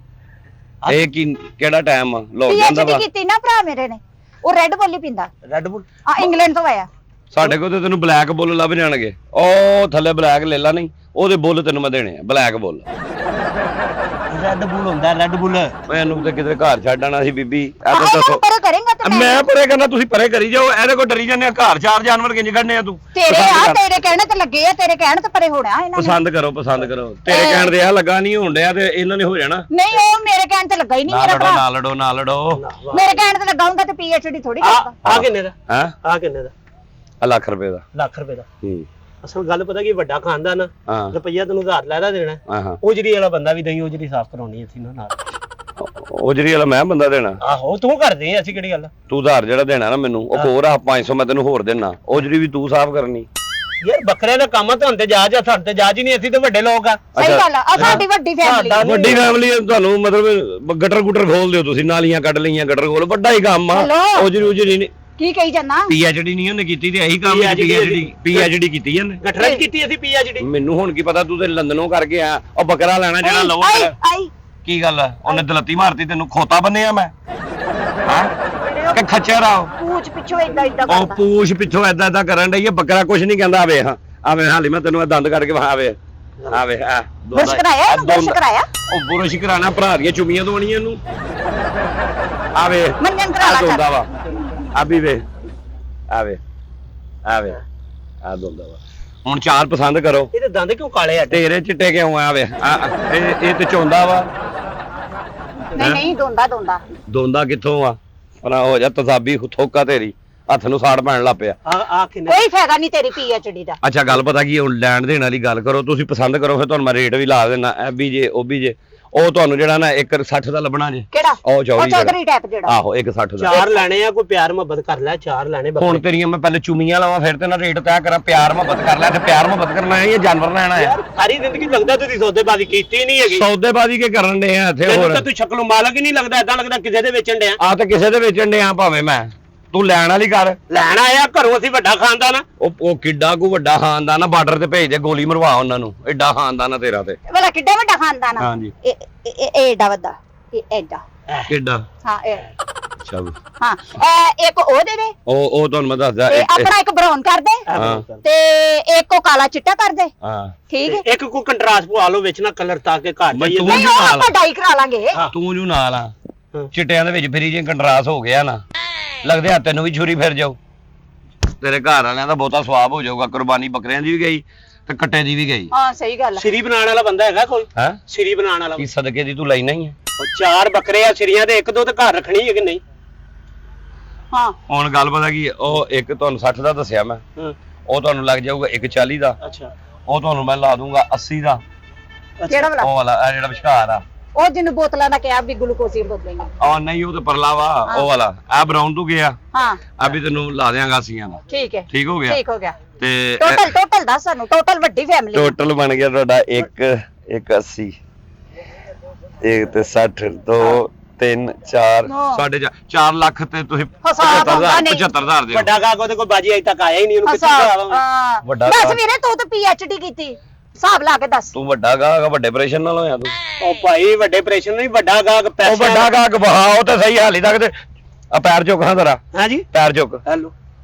ਇਹ ਕੀ ਕਿਹੜਾ ਟਾਈਮ ਆ ਲੋਕ ਜਾਂਦਾ PhD ਵਾ? ਕੀਤੀ ਨਾ ਭਰਾ ਮੇਰੇ ਨੇ, ਉਹ ਰੈੱਡ ਬੁੱਲ ਹੀ ਪੀਂਦਾ। ਰੈੱਡ ਬੂਲ ਆ ਇੰਗਲੈਂਡ ਤੋਂ ਆਇਆ। ਸਾਡੇ ਕੋਲ ਤੇ ਤੈਨੂੰ ਬਲੈਕ ਬੁੱਲ ਲੱਭ ਜਾਣਗੇ। ਉਹ ਥੱਲੇ ਬਲੈਕ ਲੈ ਲਾ, ਨਹੀਂ ਉਹਦੇ ਬੁੱਲ ਤੈਨੂੰ ਮੈਂ ਦੇਣੇ ਆ, ਬਲੈਕ ਬੁੱਲ। ਰੈੱਡ ਬੁੱਲ ਹੁੰਦਾ, ਰੈੱਡ ਬੁੱਲ। ਮੈਨੂੰ ਤੇ ਕਿਤੇ ਘਰ ਛੱਡ ਆਣਾ ਸੀ ਬੀਬੀ। ਇਹ ਤਾਂ ਆਹ ਦੱਸੋ ਪਰੇ ਕਰੇਂਗਾ ਤੇ ਮੈਂ ਪਰੇ ਕਰਨਾ, ਤੁਸੀਂ ਪਰੇ ਕਰੀ ਜਾਓ। ਇਹਦੇ ਕੋਲ ਡਰੀ ਜਾਂਦੇ ਆ, ਘਰ 4 ਜਾਨਵਰ ਕਿੰਜ ਕੱਢਨੇ ਆ ਤੂੰ? ਤੇਰੇ ਤੇਰੇ ਕਹਿਣੇ ਤੇ ਲੱਗੇ ਆ, ਤੇਰੇ ਕਹਿਣ ਤੇ ਪਰੇ ਹੋਣਾ ਇਹਨਾਂ ਨੇ। ਪਸੰਦ ਕਰੋ, ਪਸੰਦ ਕਰੋ। ਤੇਰੇ ਕਹਿਣ ਦੇ ਆ ਲੱਗਾ ਨਹੀਂ ਹੋਣ ਡਿਆ ਤੇ ਇਹਨਾਂ ਨੇ ਹੋ ਜਾਣਾ। ਨਹੀਂ ਉਹ ਮੇਰੇ ਕਹਿਣ ਤੇ ਲੱਗਾ ਹੀ ਨਹੀਂ ਨਾ ਮੇਰਾ ਲੜੋ, ਭਰਾ। ਨਾ ਲੜੋ, ਨਾ ਲੜੋ। ਮੇਰੇ ਕਹਿਣ ਤੇ ਲੱਗਾ ਹੁੰਦਾ ਤੇ PhD ਥੋੜੀ ਕਰਦਾ। ਆ ਕਿੰਨੇ ਦਾ? ਹੈ ਆ ਕਿੰਨੇ ਦਾ? ਲੱਖ ਰੁਪਏ ਦਾ। ਲੱਖ ਰੁਪਏ ਦਾ। ਹੂੰ ਅਸਲ ਗੱਲ ਪਤਾ ਕੀ, ਵੱਡਾ ਖਾਨਦਾਨ ਆ, ਹਾਂ ਰੁਪਈਆ ਤੈਨੂੰ ਉਧਾਰ ਲੈਦਾ ਦੇਣਾ। ਹਾਂ ਉਜਰੀ ਵਾਲਾ ਬੰਦਾ ਵੀ ਦਈ, ਉਜਰੀ ਸਾਫ਼ ਕਰਾਉਣੀ ਅਸੀਂ ਨਾ ਨਾਲ। ਉਹ ਜਿਹੜੀ ਵਾਲਾ ਮੈਂ ਬੰਦਾ ਦੇਣਾ, ਆਹੋ ਤੂੰ ਕਰਦੇ ਆ, ਅਸੀਂ ਕਿਹੜੀ ਗੱਲ। ਤੂੰ ਉਧਾਰ ਜਿਹੜਾ ਦੇਣਾ ਨਾ ਮੈਨੂੰ, ਉਹ ਹੋਰ ਆ 500 ਮੈਂ ਤੈਨੂੰ ਹੋਰ ਦੇਣਾ। ਉਹ ਜਿਹੜੀ ਵੀ ਤੂੰ ਸਾਫ਼ ਕਰਨੀ। ਯਾਰ ਬੱਕਰੇ ਦਾ ਕੰਮ ਤਾਂ ਹੁੰਦੇ ਜਾ ਸਾਡੇ ਤੇ ਜਾਜ ਹੀ ਨਹੀਂ, ਅਸੀਂ ਤੇ ਵੱਡੇ ਲੋਕ ਆ। ਸਹੀ ਗੱਲ ਆ, ਆਹ ਸਾਡੀ ਵੱਡੀ ਫੈਮਿਲੀ। ਸਾਡਾ ਵੱਡੀ ਫੈਮਿਲੀ ਤੁਹਾਨੂੰ ਮਤਲਬ ਗਟਰ ਗੁਟਰ ਖੋਲ ਦਿਓ ਤੁਸੀਂ, ਨਾਲੀਆਂ ਕੱਢ ਲਈਆਂ, ਗਟਰ ਖੋਲ, ਵੱਡਾ ਹੀ ਕੰਮ ਆ। ਹੈਲੋ। ਉਹ ਜਿਹੜੀ ਨਹੀਂ ਕੀ ਕਹੀ ਜਾਂਦਾ? PhD ਨਹੀਂ ਉਹਨੇ ਕੀਤੀ ਤੇ ਇਹੀ ਕੰਮ PhD ਕੀਤੀ ਇਹਨੇ। ਗਠਰਾਂ ਚ ਕੀਤੀ ਅਸੀਂ PhD। ਮੈਨੂੰ ਹੁਣ ਕੀ ਪਤਾ, ਤੂੰ ਤੇ ਲੰਦਨੋਂ ਕਰਕੇ ਆ। ਉਹ ਬੱਕਰਾ ਲੈਣਾ ਜਿਹੜਾ ਲਓ। ਆਈ ਕੀ ਗੱਲ ਆ, ਉਹਨੇ ਦਲੱਤੀ ਮਾਰਤੀ ਤੈਨੂੰ? ਖੋਤਾ ਬੰਨਿਆ ਮੈਂ ਹਾਂ ਕਿ ਖੱਚਰ ਆ ਉਹ? ਪੂਛ ਪਿੱਛੋਂ ਏਦਾਂ ਏਦਾਂ ਉਹ ਕਰਦਾ। ਪੂਛ ਪਿੱਛੋਂ ਏਦਾਂ ਏਦਾਂ ਕਰਨ ਡਈ ਆ। ਬੱਕਰਾ ਕੁਛ ਨਹੀਂ ਕਹਿੰਦਾ। ਆਵੇ ਹਾਂ ਆਵੇ, ਹਾਲੀ ਮੈਂ ਤੈਨੂੰ ਦੰਦ ਕੱਢ ਕੇ ਵਿਖਾਵੇ। ਆਵੇ ਆ ਬੁਰਸ਼ ਕਰਾਇਆ ਇਹਨੂੰ, ਬੁਰਸ਼ ਕਰਾਇਆ। ਉਹ ਬੁਰਸ਼ ਕਰਾਣਾ, ਭਰਾ ਦੀਆਂ ਚੁੰਮੀਆਂ ਦਵਾਉਣੀਆਂ ਇਹਨੂੰ। ਆਵੇ ਮੰਨਣ ਕਰਾ ਲਾ ਦੋਂਦਾ ਵਾ ਆ ਵੀ ਵੇ। ਆਵੇ ਆਵੇ ਆ ਦੋਂਦਾ ਵਾ। ਹੁਣ ਚਾਰ ਪਸੰਦ ਕਰੋ। ਇਹਦੇ ਦੰਦ ਕਿਉਂ ਕਾਲੇ ਆ? ਤੇਰੇ ਚਿੱਟੇ ਕਿਉਂ ਆ? ਆਵੇ ਇਹ ਤੇ ਚੋਂਦਾ ਵਾ। ਨਹੀਂ ਨਹੀਂ ਦੋਂਦਾ ਦੋਂਦਾ। ਦੋਂਦਾ ਕਿੱਥੋਂ ਆ? ਭਲਾ ਹੋ ਜਾ ਤਸਾਬੀ ਥੋਕਾ ਤੇਰੀ, ਹੱਥ ਨੂੰ ਸਾੜ ਪੈਣ ਲੱਗ ਪਿਆ। ਆ ਕਿੰਨੇ? ਕੋਈ ਫਾਇਦਾ ਨਹੀਂ ਤੇਰੀ PhD ਦਾ। ਅੱਛਾ ਗੱਲ ਪਤਾ ਕੀ, ਹੁਣ ਲੈਣ ਦੇਣ ਵਾਲੀ ਗੱਲ ਕਰੋ। ਤੁਸੀਂ ਪਸੰਦ ਕਰੋ, ਫਿਰ ਤੁਹਾਨੂੰ ਮੈਂ ਰੇਟ ਵੀ ਲਾ ਦੇਣਾ। ਐਬੀ ਜੇ ਉਹ ਵੀ ਜੇ ਉਹ ਤੁਹਾਨੂੰ ਜਿਹੜਾ ਨਾ 160 ਦਾ ਲੱਭਣਾ ਜੇ। ਕਿਹੜਾ? ਉਹ ਚੌਧਰੀ ਟੈਪ ਜਿਹੜਾ। ਆਹੋ 160 ਦਾ। ਚਾਰ ਲੈਣੇ ਆ, ਕੋਈ ਪਿਆਰ ਮੁਹੱਬਤ ਕਰ ਲੈ। ਚਾਰ ਲੈਣੇ ਹੁਣ ਤੇਰੀਆਂ ਮੈਂ ਪਹਿਲੇ ਚੁਮੀਆਂ ਲਾਵਾਂ, ਫਿਰ ਤੇ ਨਾ ਰੇਟ ਤੈਅ ਕਰਾਂ। ਪਿਆਰ ਮੁਹੱਬਤ ਕਰ ਲੈ। ਤੇ ਪਿਆਰ ਮੁਹੱਬਤ ਕਰਨਾ ਹੈ ਜਾਂ ਜਾਨਵਰ ਲੈਣਾ ਹੈ? ਯਾਰ ਸਾਰੀ ਜ਼ਿੰਦਗੀ ਲੱਗਦਾ ਤੁਸੀਂ ਸੌਦੇਬਾਜ਼ੀ ਕੀਤੀ ਨਹੀਂ ਹੈਗੀ। ਸੌਦੇਬਾਜ਼ੀ ਕੇ ਕਰਨ ਦੇ ਆ ਇੱਥੇ? ਤੈਨੂੰ ਹੋਰ ਤਾਂ ਤੂੰ ਸ਼ਕਲੋਂ ਮਾਲਕ ਹੀ ਨਹੀਂ ਲੱਗਦਾ, ਏਦਾਂ ਲੱਗਦਾ ਕਿਸੇ ਦੇ ਵੇਚਣ ਡਿਆ। ਆ ਤੇ ਕਿਸੇ ਦੇ ਵੇਚਣ ਦੇ ਆ ਭਾਵੇਂ ਮੈਂ। ਤੂੰ ਲੈਣ ਵਾਲੀ ਕਰ। ਲੈਣ ਆਇਆ ਘਰੋਂ, ਅਸੀਂ ਵੱਡਾ ਖਾਨਦਾਨ ਆ। ਉਹ ਕਿੱਡਾ ਕੋ ਵੱਡਾ ਖਾਨਦਾਨ ਆ, ਬਾਰਡਰ ਤੇ ਭੇਜ ਦੇ, ਗੋਲੀ ਮਰਵਾ ਉਹਨਾਂ ਨੂੰ। ਐਡਾ ਖਾਨਦਾਨ ਆ ਤੇਰਾ ਤੇ। ਵਾਲਾ ਕਿੱਡਾ ਵੱਡਾ ਖਾਨਦਾਨ ਆ। ਹਾਂਜੀ ਇਹ ਏਡਾ ਵੱਡਾ, ਇਹ ਏਡਾ। ਕਿੱਡਾ? ਹਾਂ ਇਹ ਅੱਛਾ ਵੀ। ਹਾਂ ਇੱਕ ਉਹ ਦੇ ਦੇ। ਉਹ ਤੁਹਾਨੂੰ ਮੈਂ ਦੱਸਦਾ। ਤੇ ਆਪਣਾ ਇੱਕ ਬਰਾਊਨ ਕਰ ਦੇ ਹਾਂ। ਤੇ ਇੱਕ ਉਹ ਕਾਲਾ ਚਿੱਟਾ ਕਰ ਦੇ। ਹਾਂ ਠੀਕ ਹੈ। ਇੱਕ ਕੋ ਕੰਟਰਾਸਟ ਪਵਾ ਲਓ ਵਿੱਚ ਨਾ ਕਲਰ, ਤਾਂ ਕਿ ਘਰ ਮੈਂ ਜਾਈਏ। ਤੂੰ- ਨਹੀਂ ਉਹ ਆਪਾਂ ਡਾਈ ਕਰਾ ਲਾਂਗੇ। ਤੂੰ ਜੂ ਨਾਲ ਆ। ਹਾਂ। ਚਿੱਟਿਆਂ ਦੇ ਵਿੱਚ ਫਰੀ ਜੇ ਕੰਟਰਾਸ ਹੋ ਗਿਆ ਨਾ, ਲੱਗਦੇ ਆ ਤੈਨੂੰ ਵੀ ਛੁਰੀ ਫਿਰ ਜਾਊ। ਤੇਰੇ ਘਰ ਵਾਲਿਆਂ ਦਾ ਬਹੁਤਾ ਸਵਾਬ ਹੋ ਜਾਊਗਾ। ਕੁਰਬਾਨੀ ਬੱਕਰਿਆਂ ਦੀ ਵੀ ਗਈ ਤੇ ਕੱਟੇ ਦੀ ਵੀ ਗਈ। ਹਾਂ ਸਹੀ ਗੱਲ। ਸਿਰੀ ਬਣਾਉਣ ਵਾਲਾ ਬੰਦਾ ਹੈਗਾ ਕੋਈ? ਹੈ ਸਿਰੀ ਬਣਾਉਣ ਵਾਲਾ? ਕੀ ਸਦਕੇ ਦੀ ਤੂੰ ਲੈਣਾ ਹੀ ਹੈ? ਉਹ ਚਾਰ ਬੱਕਰੇ ਆ ਸਿਰੀਆਂ ਦੇ, ਇੱਕ ਦੋ ਤੇ ਘਰ ਰੱਖਣੀ ਹੈ ਕਿ ਨਹੀਂ? ਹਾਂ ਹੁਣ ਗੱਲ ਪਤਾ ਕੀ ਹੈ, ਉਹ ਇੱਕ ਤੁਹਾਨੂੰ 60 ਦਾ ਦੱਸਿਆ ਮੈਂ, ਹਾਂ ਉਹ ਤੁਹਾਨੂੰ ਲੱਗ ਜਾਊਗਾ 140 ਦਾ। ਅੱਛਾ। ਉਹ ਤੁਹਾਨੂੰ ਮੈਂ ਲਾ ਦੂੰਗਾ 80 ਦਾ। ਕਿਹੜਾ ਵਾਲਾ? ਉਹ ਵਾਲਾ ਇਹ ਜਿਹੜਾ ਵਿਚਕਾਰ ਆ। ਉਹ ਜਿਹਨੂੰ ਬੋਤਲਾਂ ਦਾ ਕਿਹਾ ਵੀ ਗਲੂਕੋਜ਼ ਦੀਆਂ ਬੋਤਲਾਂ। ਆ ਨਹੀਂ ਉਹ ਤੇ ਪਰਲਾ ਵਾ, ਉਹ ਵਾਲਾ। ਆ ਬਰਾਊਨ ਤੂੰ ਗਿਆ, ਹਾਂ ਆ ਵੀ ਤੈਨੂੰ ਲਾ ਦਿਆਂਗਾ 80 ਦਾ। ਠੀਕ ਹੈ। ਠੀਕ ਹੋ ਗਿਆ? ਠੀਕ ਹੋ ਗਿਆ। ਤੇ ਟੋਟਲ ਦੱਸ ਸਾਨੂੰ, ਟੋਟਲ ਵੱਡੀ ਫੈਮਿਲੀ। ਟੋਟਲ ਬਣ ਗਿਆ ਤੁਹਾਡਾ 180 1 ਤੇ 60 2 3 4 4.5 ਲੱਖ ਤੇ ਤੁਸੀਂ ਹਿਸਾਬ ਆਉਂਦਾ ਨਹੀਂ। 75,000 ਦੇ ਵੱਡਾ ਗਾਹਕ ਉਹਦੇ ਕੋਲ ਬਾਜੀ ਅਜੇ ਤੱਕ ਆਇਆ ਹੀ ਨਹੀਂ, ਉਹਨੂੰ ਕਿੱਥੇ ਕਰਾਵਾਂਗੇ? ਵੱਡਾ ਦੱਸ ਗਾਹਕ। ਵੀਰੇ ਤੂੰ ਤਾਂ PhD ਕੀਤੀ, ਹਿਸਾਬ ਲਾ ਕੇ ਦੱਸ। ਤੂੰ ਵੱਡਾ ਗਾਹਕ, ਵੱਡੇ ਆਪਰੇਸ਼ਨ ਨਾਲ ਹੋਇਆ ਤੂੰ। ਉਹ ਭਾਈ ਵੱਡੇ ਆਪਰੇਸ਼ਨ ਨਹੀਂ, ਵੱਡਾ ਗਾਹਕ ਉਹ ਪੈਸੇ। ਵੱਡਾ ਗਾਹਕ ਵਹਾ, ਉਹ ਤੇ ਸਹੀ ਹਾਲੀ ਤੱਕ ਤੇ ਆ ਪੈਰ ਚੁੱਕ ਹਾਂ ਤੇਰਾ, ਹਾਂਜੀ ਪੈਰ ਚੁੱਕ। ਹੈਲੋ।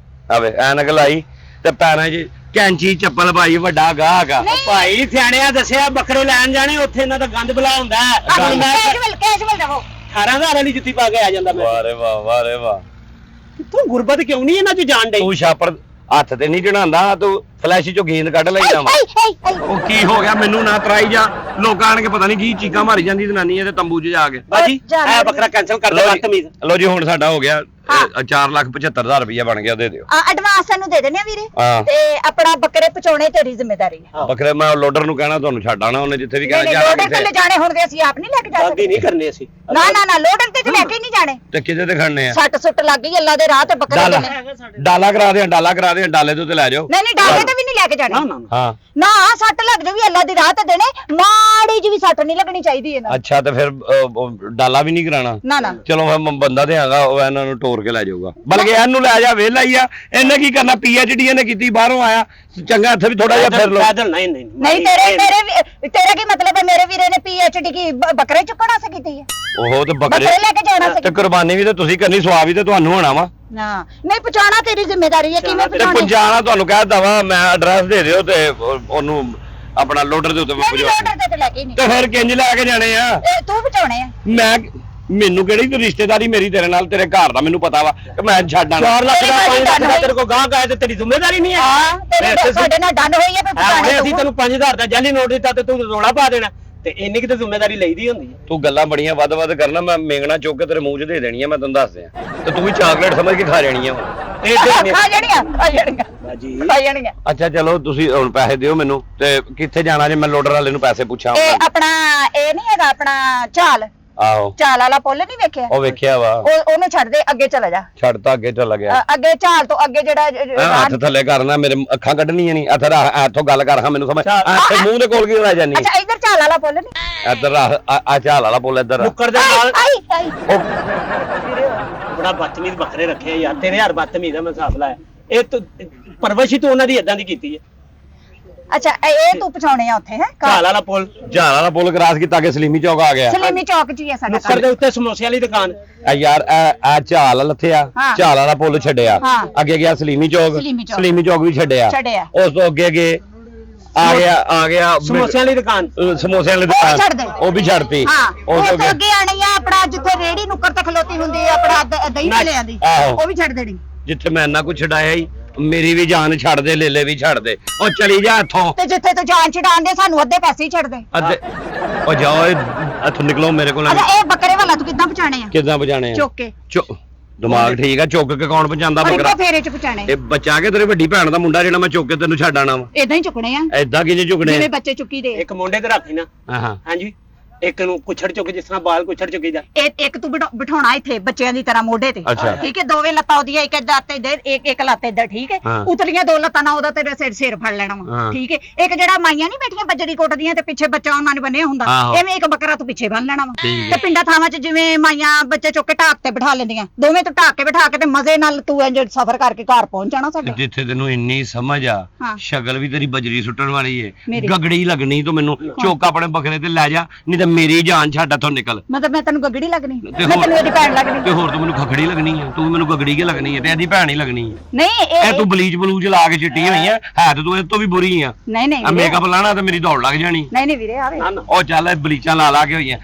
ਆਵੇ ਐਨਕ ਲਾਈ ਤੇ ਪੈਰਾਂ 'ਚ ਕੈਂਚੀ ਚੱਪਲ ਪਾਈ, ਵੱਡਾ ਗਾਹਕ ਆ। ਭਾਈ ਸਿਆਣਿਆਂ ਦੱਸਿਆ ਬੱਕਰੇ ਲੈਣ ਜਾਣੇ, ਉੱਥੇ ਇਹਨਾਂ ਦਾ ਗੰਦ ਬਲਾ ਹੁੰਦਾ ਹੈ। ਹੁਣ ਮੈਂ ਕੈਜੂਅਲ ਰਹੋ। 18,000 ਵਾਲੀ ਜੁੱਤੀ ਪਾ ਕੇ ਆ ਜਾਂਦਾ ਮੈਂ। ਵਾਹ ਰੇ ਵਾਹ, ਵਾਹ ਰੇ ਵਾਹ। ਤੂੰ ਗੁਰਬਤ ਕਿਉਂ ਨਹੀਂ ਇਹਨਾਂ ਚ ਜਾਣ ਡਈ? ਤੂੰ ਛਾਪਰ ਹੱਥ ਤੇ ਨਹੀਂ ਚੜਾਉਂਦਾ, ਤੂੰ ਫਲੈਸ਼ 'ਚੋਂ ਗੇਂਦ ਕੱਢ ਲਈਦਾ ਵਾ। ਉਹ ਕੀ ਹੋ ਗਿਆ? ਮੈਨੂੰ ਨਾ ਤਰਾਈ ਜਾ। ਲੋਕਾਂ ਆਣ ਕੇ ਪਤਾ ਨਹੀਂ ਕੀ ਚੀਕਾਂ ਮਾਰੀ ਜਾਂਦੀ ਜਨਾਨੀ ਇਹਦੇ ਤੰਬੂ 'ਚ ਜਾ ਕੇ। ਬਾਜੀ ਇਹ ਬੱਕਰਾ ਕੈਨਸਲ ਕਰ ਦੇ, ਬਦਤਮੀਜ਼। ਲੋ ਜੀ ਹੁਣ ਸਾਡਾ ਹੋ ਗਿਆ 4,75,000 ਰੁਪਇਆ ਬਣ ਗਿਆ, ਦੇ ਦਿਓ। ਐਡਵਾਂਸ ਸਾਨੂੰ ਦੇ ਦੇਣੇ ਆ ਵੀਰੇ। ਹਾਂ। ਤੇ ਆਪਣਾ ਬੱਕਰੇ ਪਹੁੰਚਾਉਣੇ ਤੇਰੀ ਜ਼ਿੰਮੇਵਾਰੀ ਹੈ। ਬੱਕਰੇ ਮੈਂ ਲੋਡਰ ਨੂੰ ਕਹਿਣਾ ਤੁਹਾਨੂੰ ਛੱਡ ਆਣਾ, ਉਹਨੇ ਜਿੱਥੇ ਵੀ ਕਹਿਣਾ ਨਹੀਂ ਜਾਣਾ ਲੋਡਰ ਤੇ ਕਿੱਥੇ। ਲੈ ਜਾਣੇ ਹੋਣਗੇ, ਅਸੀਂ ਆਪ ਨਹੀਂ ਲੈ ਕੇ ਜਾ ਦਾਦੀ ਸਕਦੇ। ਨਹੀਂ ਕਰਨੇ ਅਸੀਂ। ਨਾ ਨਾ ਨਾ ਲੋਡਰ ਤੇ ਲੈ ਕੇ ਨਹੀਂ ਜਾਣੇ। ਤੇ ਕਿਤੇ ਤੇ ਖੜਨੇ ਆ? ਸੱਟ ਸੁੱਟ ਲੱਗ ਗਈ ਅੱਲਾ ਦੇ ਰਾਹ ਤੇ ਬੱਕਰੇ ਡਾਲਾ ਦੇਣੇ। ਡਾਲਾ ਕਰਾ ਦੇ, ਡਾਲਾ ਕਰਾ ਦੇ, ਡਾਲੇ ਤੋਂ ਤੇ ਲੈ ਜਾਓ। ਨਹੀਂ ਨਹੀਂ ਡਾਲੇ ਤੇ ਵੀ ਨਹੀਂ ਲੈ ਕੇ ਜਾਣੇ। ਹਾਂ ਨਾ ਸੱਟ ਲੱਗ ਜਾਊਗੀ ਅੱਲਾ ਦੀ ਰਾਹ ਤੇ ਦੇਣੇ, ਮਾੜੀ ਜਿਹੀ ਵੀ ਸੱਟ ਨਹੀਂ ਲੱਗਣੀ ਚਾਹੀਦੀ ਇਹਨਾਂ ਅੱਛਾ, ਤੇ ਫਿਰ ਡਾਲਾ ਵੀ ਨਹੀਂ ਕਰਾਣਾ? ਨਾ ਨਾ ਚਲੋ ਮੈਂ ਬੰਦਾ ਤੇ ਆਗਾ, ਉਹ ਇਹਨਾਂ ਨੂੰ ਟੋਰ ਕੇ ਲੈ ਜਾਊਗਾ। ਬਲਕਿ ਇਹਨੂੰ ਲੈ ਜਾ, ਵਿਹਲਾ ਹੀ ਆ। ਇਹਨੇ ਕੀ ਕਰਨਾ? PhD ਇਹਨੇ ਕੀਤੀ, ਬਾਹਰੋਂ ਆਇਆ, ਚੰਗਾ ਇੱਥੇ ਵੀ ਥੋੜਾ ਜਿਹਾ ਫਿਰ ਲੋ। ਪੈਦਲ ਨਹੀਂ ਨਹੀਂ ਨਹੀਂ ਤੇਰਾ ਕੀ ਮਤਲਬ ਹੈ? ਮੇਰੇ ਵੀਰੇ ਨੇ PhD ਕੀ ਬੱਕਰੇ ਚੁੱਕਣਾ ਸੇ ਕੀਤੀ ਹੈ? ਉਹ ਤੇ ਬੱਕਰੇ ਲੈ ਕੇ ਜਾਣਾ ਤੇ ਸੀ। ਕੁਰਬਾਨੀ ਵੀ ਤੇ ਤੁਸੀਂ ਕਰਨੀ, ਸਵਾਬ ਵੀ ਤੇ ਤੁਹਾਨੂੰ ਹੋਣਾ ਵਾ। ਨਾ ਨਹੀਂ ਪਹੁੰਚਾਉਣਾ ਤੇਰੀ ਜ਼ਿੰਮੇਵਾਰੀ ਹੈ। ਕਿਵੇਂ ਤੇ ਪਹੁੰਚਾਉਣੀ? ਪਹੁੰਚਾਣਾ ਤੁਹਾਨੂੰ ਕਹਿ ਦਵਾ ਮੈਂ, ਐਡਰੈਸ ਦੇ ਦਿਓ ਤੇ ਉਹਨੂੰ ਆਪਣਾ ਲੋਡਰ ਦੇ ਉੱਤੇ ਨਹੀਂ ਪੁਜਵਾ ਲੋਡਰ ਤੇ ਲੈ ਕੇ ਨਹੀਂ ਤੇ ਫਿਰ ਕਿੰਜ ਲੈ ਕੇ ਜਾਣੇ ਆ ਤੂੰ ਬਚਾਉਣੇ ਆ ਮੈਂ ਮੈਨੂੰ ਕਿਹੜੀ ਤੂੰ ਰਿਸ਼ਤੇਦਾਰੀ ਮੇਰੀ ਤੇਰੇ ਨਾਲ ਤੇਰੇ ਘਰ ਦਾ ਮੈਨੂੰ ਪਤਾ ਵਾ ਕਿ ਮੈਂ ਛੱਡ ਆਣਾ 4 ਲੱਖ ਦਾ 5 ਲੱਖ ਦਾ ਤੇਰੇ ਕੋਲ ਗਾਹ ਗਾਏ ਤੇ ਤੇਰੀ ਜ਼ਿੰਮੇਵਾਰੀ ਨਹੀਂ ਹੈ ਹਾਂ ਤੇਰੇ ਸਾਡੇ ਨਾਲ ਡੰਡ ਹੋਈ ਹੈ ਜੇ ਬਚਾਉਣੇ ਅਸੀਂ ਤੈਨੂੰ 5000 ਦਾ ਜਾਲੀ ਨੋਟ ਦਿੱਤਾ ਤੇ ਤੂੰ ਰੋਲਾ ਪਾ ਦੇਣਾ ਤੇ ਇੰਨੀ ਕਿ ਤੇ ਜ਼ਿੰਮੇਵਾਰੀ ਲਈਦੀ ਹੁੰਦੀ ਹੈ ਤੂੰ ਗੱਲਾਂ ਬੜੀਆਂ ਵੱਧ ਕਰਨਾ ਮੈਂ ਮੇਂਗਣਾ ਚੁੱਕ ਕੇ ਤੇਰੇ ਮੂੰਹ 'ਚ ਦੇ ਦੇਣੀ ਆ ਮੈਂ ਤੈਨੂੰ ਦੱਸ ਦਿਆਂ ਤੇ ਤੂੰ ਵੀ ਚਾਕਲੇਟ ਸਮਝ ਕੇ ਖਾ ਜਾਣੀ ਆ ਇਹ ਖਾ ਜਾਣੀਆਂ ਬਾਜੀ ਖਾ ਜਾਣੀਆਂ ਅੱਛਾ ਚਲੋ ਤੁਸੀਂ ਹੁਣ ਪੈਸੇ ਦਿਓ ਮੈਨੂੰ ਤੇ ਕਿੱਥੇ ਜਾਣਾ ਜੇ ਮੈਂ ਲੋਡਰ ਵਾਲੇ ਨੂੰ ਪੈਸੇ ਪੁੱਛਾਂ ਇਹ ਆਪਣਾ ਇਹ ਨਹੀਂ ਹੈਗਾ ਆਪਣਾ ਆਹੋ ਚਾਲ ਵਾਲਾ ਪੁੱਲ ਨਹੀਂ ਵੇਖਿਆ ਉਹ ਵੇਖਿਆ ਵਾ ਉਹਨੂੰ ਛੱਡ ਦੇ ਅੱਗੇ ਚਲਾ ਜਾ ਛੱਡਤਾ ਅੱਗੇ ਚੱਲ ਗਿਆ ਅੱਗੇ ਚਾਲ ਤੋਂ ਅੱਗੇ ਜਿਹੜਾ ਹੱਥ ਥੱਲੇ ਕਰਨਾ ਮੇਰੇ ਅੱਖਾਂ ਕੱਢਣੀਆਂ ਨਹੀਂ ਇੱਥੋਂ ਗੱਲ ਕਰ ਹਾਂ ਮੈਨੂੰ ਸਮਝ ਇੱਥੇ ਮੂੰਹ ਦੇ ਕੋਲ ਕੀ ਰਹਿ ਜਾਨੀ ਅੱਛਾ ਇੱਧਰ ਚਾਲ ਵਾਲਾ ਪੁੱਲ ਨਹੀਂ ਇੱਧਰ ਆ ਝਾਲ ਵਾਲਾ ਪੁੱਲ ਇੱਧਰ ਨੁੱਕਰ ਦੇ ਨਾਲ ਆਈ ਬੜਾ ਬਦਤਮੀਜ਼ ਬੱਕਰੇ ਰੱਖੇ ਯਾਰ ਤੇਰੇ ਯਾਰ ਬਦਤਮੀਜ਼ ਦਾ ਮੈਂ ਹਿਸਾਬ ਲਾਇਆ ਇਹ ਤੂੰ ਪਰਵਰਿਸ਼ ਹੀ ਤੂੰ ਉਹਨਾਂ ਦੀ ਇਦਾਂ ਦੀ ਕੀਤੀ ਹੈ ਅੱਛਾ ਇਹ ਤੂੰ ਪਛਾਉਣੇ ਆ ਉੱਥੇ ਹੈ ਝਾਲ ਵਾਲਾ ਪੁੱਲ ਝਾਲ ਵਾਲਾ ਪੁੱਲ ਕ੍ਰਾਸ ਕੀਤਾ ਕੇ ਸਲੀਮੀ ਚੌਕ ਆ ਗਿਆ ਸਲੀਮੀ ਚੌਕ 'ਚ ਹੀ ਹੈ ਸਾਡਾ ਨੁੱਕਰ ਦੇ ਉੱਤੇ ਸਮੋਸੇ ਵਾਲੀ ਦੁਕਾਨ ਯਾਰ ਆ ਝਾਲ ਲੱਥਿਆ ਹਾਂ। ਝਾਲ ਵਾਲਾ ਪੁੱਲ ਛੱਡਿਆ ਹਾਂ। ਅੱਗੇ ਗਿਆ ਸਲੀਮੀ ਚੌਕ ਸਲੀਮੀ ਚੌਕ ਵੀ ਛੱਡਿਆ ਛੱਡਿਆ। ਉਸ ਤੋਂ ਅੱਗੇ ਆ ਗਿਆ ਸਮੋਸਿਆਂ ਵਾਲੀ ਦੁਕਾਨ ਸਮੋਸਿਆਂ ਵਾਲੀ ਉਹ ਛੱਡ ਦੇ। ਦੁਕਾਨ ਉਹ ਵੀ ਛੱਡਤੀ ਹਾਂ ਉਸ ਉਹ ਤੋਂ ਤੋਂ ਅੱਗੇ ਆਣੀ ਆ ਆਪਣਾ ਜਿੱਥੇ ਰੇੜੀ ਨੁੱਕਰ ਤੇ ਖਲੋਤੀ ਹੁੰਦੀ ਹੈ ਆਪਣਾ ਦਹੀਂ ਵਾਲਿਆਂ ਦੀ ਆਹੋ। ਉਹ ਵੀ ਛੱਡ ਦੇਣੀ ਜਿੱਥੇ ਮੈਂ ਇੰਨਾ ਕੁਛ ਛਡਾਇਆ ਹੀ ਮੇਰੀ ਵੀ ਜਾਨ ਛੱਡ ਦੇ ਲੇਲੇ ਵੀ ਛੱਡ ਦੇ ਉਹ ਚਲੀ ਜਾ ਇੱਥੋਂ ਤੇ ਜਿੱਥੇ ਤੂੰ ਜਾਨ ਛਡਾਉਂਦੇ ਸਾਨੂੰ ਅੱਧੇ ਪੈਸੇ ਹੀ ਛੱਡ ਦੇ ਅੱਧੇ ਉਹ ਜਾਓ ਇੱਥੋਂ ਨਿਕਲੋ ਮੇਰੇ ਕੋਲ ਅੱਛਾ ਇਹ ਬੱਕਰੇ ਵਾਲਾ ਤੂੰ ਕਿੱਦਾਂ ਪਛਾਣੇ ਆ ਕਿੱਦਾਂ ਬਚਾਣੇ ਆ ਚੁੱਕ ਕੇ ਦਿਮਾਗ ਠੀਕ ਆ ਚੁੱਕ ਕੇ ਕੌਣ ਪਹੁੰਚਾਉਂਦਾ ਬੱਕਰਾ ਇੱਕੋ ਫੇਰੇ 'ਚ ਪਛਾਣੇ ਇਹ ਬੱਚਾ ਕੇ ਤੇਰੇ ਵੱਡੀ ਭੈਣ ਦਾ ਮੁੰਡਾ ਜਿਹੜਾ ਮੈਂ ਚੁੱਕ ਕੇ ਤੈਨੂੰ ਛੱਡ ਆਣਾ ਵਾ ਇਦਾਂ ਹੀ ਚੁੱਕਣੇ ਆ ਐਦਾਂ ਕਿਵੇਂ ਚੁੱਕਣੇ ਜਿਵੇਂ ਬੱਚੇ ਚੁੱਕੀ ਦੇ ਇੱਕ ਮੁੰਡੇ ਤੇ ਰੱਖੀ ਨਾ ਹਾਂ ਹਾਂਜੀ ਇੱਕ ਨੂੰ ਕੁਛੜ ਚੁੱਕ ਜਿਸ ਤਰ੍ਹਾਂ ਬਾਲ ਕੁਛੜ ਚੁੱਕੀਦਾ ਇੱਕ ਤੂੰ ਬਿਠਾਉਣਾ ਇੱਥੇ ਬੱਚਿਆਂ ਦੀ ਤਰ੍ਹਾਂ ਮੋਢੇ ਤੇ ਅੱਛਾ। ਠੀਕ ਹੈ ਦੋਵੇਂ ਲੱਤਾਂ ਉਹਦੀਆਂ ਇੱਕ ਲੱਤ ਇੱਧਰ ਇੱਕ ਲੱਤ ਇੱਧਰ ਠੀਕ ਹੈ ਹਾਂ। ਉਤਲੀਆਂ ਦੋ ਲੱਤਾਂ ਨਾਲ ਉਹਦਾ ਤੇਰੇ ਸਿਰ ਫੜ ਲੈਣਾ ਵਾ ਹਾਂ। ਠੀਕ ਹੈ ਇੱਕ ਜਿਹੜਾ ਮਾਈਆਂ ਨਹੀਂ ਬੈਠੀਆਂ ਬੱਜਰੀ ਕੁੱਟਦੀਆਂ ਤੇ ਪਿੱਛੇ ਬੱਚਾ ਉਹਨਾਂ ਨੇ ਬੰਨਿਆ ਹੁੰਦਾ ਆਹੋ। ਐਵੇਂ ਇੱਕ ਬੱਕਰਾ ਤੂੰ ਪਿੱਛੇ ਬੰਨ ਲੈਣਾ ਵਾ ਠੀਕ ਤੇ ਪਿੰਡਾਂ ਥਾਵਾਂ 'ਚ ਜਿਵੇਂ ਮਾਈਆਂ ਬੱਚੇ ਚੁੱਕ ਕੇ ਢਾਕ ਤੇ ਬਿਠਾ ਲੈਂਦੀਆਂ ਦੋਵੇਂ ਤੂੰ ਢਾਕ ਕੇ ਬਿਠਾ ਕੇ ਤੇ ਮਜ਼ੇ ਨਾਲ ਤੂੰ ਇੰਜ ਸਫ਼ਰ ਕਰਕੇ ਘਰ ਪਹੁੰਚ ਜਾਣਾ ਸਾਡੇ ਜਿੱਥੇ ਤੈਨੂੰ ਇੰਨੀ ਸਮਝ ਆ ਹਾਂ। ਸ਼ਕਲ ਵੀ ਤੇਰੀ ਬਜਰੀ ਸੁੱਟਣ ਵਾਲੀ ਏ ਮੇਰੀ। ਗਗੜੀ ਲੱਗਣੀ ਤੂੰ ਮੈਨੂੰ ਚੁੱਕ ਆਪਣੇ ਬੱਕਰੇ ਤੇ ਲੈ ਜਾ ਨਹੀਂ ਤਾਂ ਮੇਰੀ ਜਾਨ ਛੱਡ ਇੱਥੋਂ ਨਿਕਲ ਮਤਲਬ ਮੈਂ ਤੈਨੂੰ ਗੱਗੜੀ ਲੱਗਣੀ ਤੇ ਮੈਂ ਤੈਨੂੰ ਇਹਦੀ ਭੈਣ ਤੇ ਲੱਗਣੀ ਹੋਰ ਤੂੰ ਮੈਨੂੰ ਖਖੜੀ ਲੱਗਣੀ ਆ ਤੂੰ ਮੈਨੂੰ ਗਗੜੀ ਕੇ ਲੱਗਣੀ ਆ ਤੇ ਇਹਦੀ ਭੈਣ ਹੀ ਲੱਗਣੀ ਆ ਨਹੀਂ ਇਹ ਤੂੰ ਬਲੀਚ ਬਲੂਚ ਲਾ ਕੇ ਚਿੱਟੀ ਹੋਈ ਆ ਹੈ ਤੇ ਤੂੰ ਇਹ ਤੋਂ ਵੀ ਬੁਰੀ ਆ ਨਹੀਂ ਨਹੀਂ ਆ ਵੀਰੇ। ਮੇਕਅਪ ਲਾਣਾ ਤੇ ਮੇਰੀ ਦੌੜ ਲੱਗ ਜਾਣੀ ਨਹੀਂ ਨਹੀਂ ਵੀਰੇ ਆਵੇ ਉਹ ਚੱਲ ਇਹ ਬਲੀਚਾਂ ਲਾ ਕੇ ਹੋਈਆਂ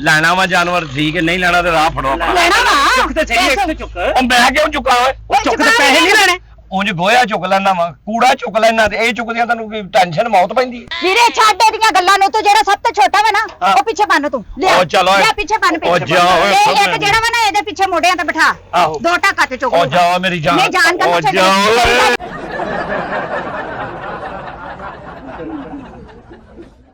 ਲੈਣਾ ਵਾ ਜਾਨਵਰ ਠੀਕ ਹੈ ਨਹੀਂ ਲੈਣਾ ਤੇ ਰਾਹ ਫੜੋ ਆਪਣਾ ਲੈਣਾ ਵਾ ਚੁੱਕ ਤੇ ਸਹੀ ਇੱਕ ਤੇ ਚੁੱਕ ਉਹ ਮੈਂ ਕਿਉਂ ਚੁੱਕਾ ਓਏ ਉਹ ਚੁੱਕ ਤੇ ਪੈਸੇ ਨਹੀਂ ਲੈਣੇ ਉਂਝ ਗੋਇਆ ਚੁੱਕ ਲੈਣਾ ਵਾ ਕੂੜਾ ਚੁੱਕ ਲੈਣਾ ਤੇ ਇਹ ਚੁੱਕਦਿਆਂ ਤੈਨੂੰ ਕੀ ਟੈਨਸ਼ਨ ਮੌਤ ਪੈਂਦੀ ਵੀਰੇ ਛੱਡ ਇਹਦੀਆਂ ਗੱਲਾਂ ਨੂੰ ਤੂੰ ਜਿਹੜਾ ਸਭ ਤੋਂ ਛੋਟਾ ਵਾ ਨਾ ਉਹ ਪਿੱਛੇ ਬੰਨ ਤੂੰ ਉਹ ਚਲੋ ਲਿਆ ਪਿੱਛੇ ਬੰਨ ਉਹ ਜਾ ਓਏ, ਇਹ ਸਭ ਇੱਕ ਜਿਹੜਾ ਵਾ ਨਾ ਇਹਦੇ ਪਿੱਛੇ ਮੋਢਿਆਂ ਤੇ ਬਿਠਾ ਆਹੋ। ਦੋ ਟਾਕਾ ਤੇ ਚੁੱਕ ਉਹ ਲਊਗਾ। ਜਾ ਮੇਰੀ ਜਾਨ ਨਹੀਂ ਜਾਨ ਉਹ ਕਰ ਜਾ ਓਏ